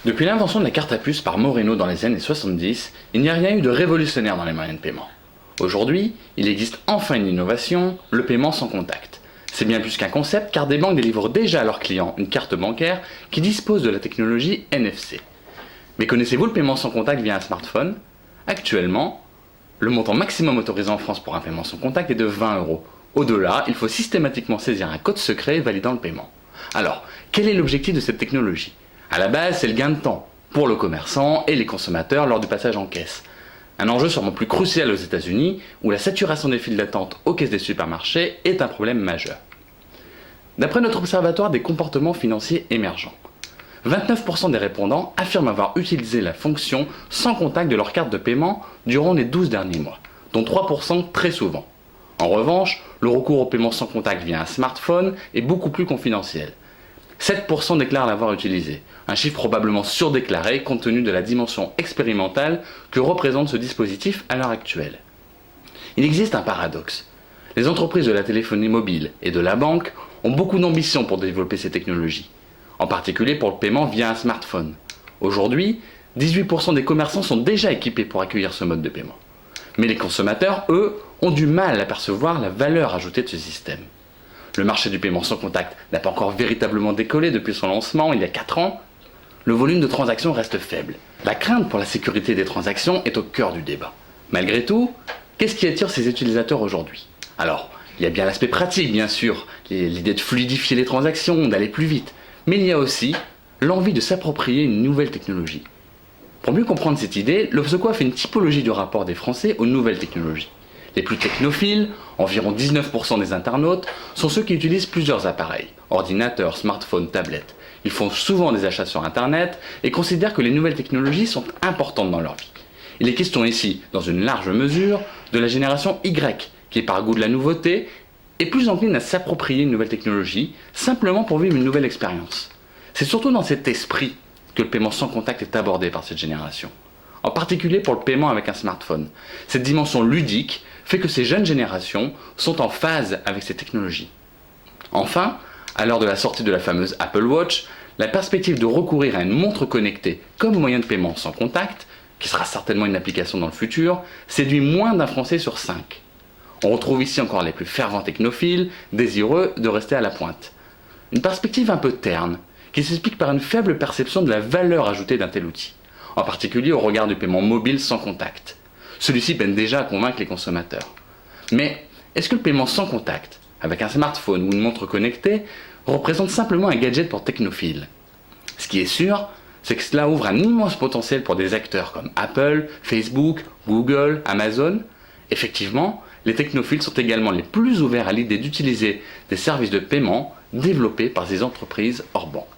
Depuis l'invention de la carte à puce par Moreno dans les années 70, il n'y a rien eu de révolutionnaire dans les moyens de paiement. Aujourd'hui, il existe enfin une innovation, le paiement sans contact. C'est bien plus qu'un concept car des banques délivrent déjà à leurs clients une carte bancaire qui dispose de la technologie NFC. Mais connaissez-vous le paiement sans contact via un smartphone? Actuellement, le montant maximum autorisé en France pour un paiement sans contact est de 20 €. Au-delà, il faut systématiquement saisir un code secret validant le paiement. Alors, quel est l'objectif de cette technologie? À la base, c'est le gain de temps pour le commerçant et les consommateurs lors du passage en caisse. Un enjeu sûrement plus crucial aux États-Unis, où la saturation des files d'attente aux caisses des supermarchés est un problème majeur. D'après notre observatoire des comportements financiers émergents, 29% des répondants affirment avoir utilisé la fonction sans contact de leur carte de paiement durant les 12 derniers mois, dont 3% très souvent. En revanche, le recours au paiement sans contact via un smartphone est beaucoup plus confidentiel. 7% déclarent l'avoir utilisé, un chiffre probablement surdéclaré compte tenu de la dimension expérimentale que représente ce dispositif à l'heure actuelle. Il existe un paradoxe. Les entreprises de la téléphonie mobile et de la banque ont beaucoup d'ambition pour développer ces technologies, en particulier pour le paiement via un smartphone. Aujourd'hui, 18% des commerçants sont déjà équipés pour accueillir ce mode de paiement. Mais les consommateurs, eux, ont du mal à percevoir la valeur ajoutée de ce système. Le marché du paiement sans contact n'a pas encore véritablement décollé depuis son lancement il y a 4 ans. Le volume de transactions reste faible. La crainte pour la sécurité des transactions est au cœur du débat. Malgré tout, qu'est-ce qui attire ces utilisateurs aujourd'hui? Alors, il y a bien l'aspect pratique, bien sûr, l'idée de fluidifier les transactions, d'aller plus vite. Mais il y a aussi l'envie de s'approprier une nouvelle technologie. Pour mieux comprendre cette idée, l'Obseco a fait une typologie du rapport des Français aux nouvelles technologies. Les plus technophiles, environ 19% des internautes, sont ceux qui utilisent plusieurs appareils, ordinateurs, smartphones, tablettes. Ils font souvent des achats sur Internet et considèrent que les nouvelles technologies sont importantes dans leur vie. Il est question ici, dans une large mesure, de la génération Y, qui est par goût de la nouveauté, et plus encline à s'approprier une nouvelle technologie, simplement pour vivre une nouvelle expérience. C'est surtout dans cet esprit que le paiement sans contact est abordé par cette génération. En particulier pour le paiement avec un smartphone. Cette dimension ludique fait que ces jeunes générations sont en phase avec ces technologies. Enfin, à l'heure de la sortie de la fameuse Apple Watch, la perspective de recourir à une montre connectée comme moyen de paiement sans contact, qui sera certainement une application dans le futur, séduit moins d'un Français sur 5. On retrouve ici encore les plus fervents technophiles, désireux de rester à la pointe. Une perspective un peu terne, qui s'explique par une faible perception de la valeur ajoutée d'un tel outil, en particulier au regard du paiement mobile sans contact. Celui-ci peine déjà à convaincre les consommateurs. Mais est-ce que le paiement sans contact, avec un smartphone ou une montre connectée, représente simplement un gadget pour technophiles? Ce qui est sûr, c'est que cela ouvre un immense potentiel pour des acteurs comme Apple, Facebook, Google, Amazon. Effectivement, les technophiles sont également les plus ouverts à l'idée d'utiliser des services de paiement développés par ces entreprises hors banque.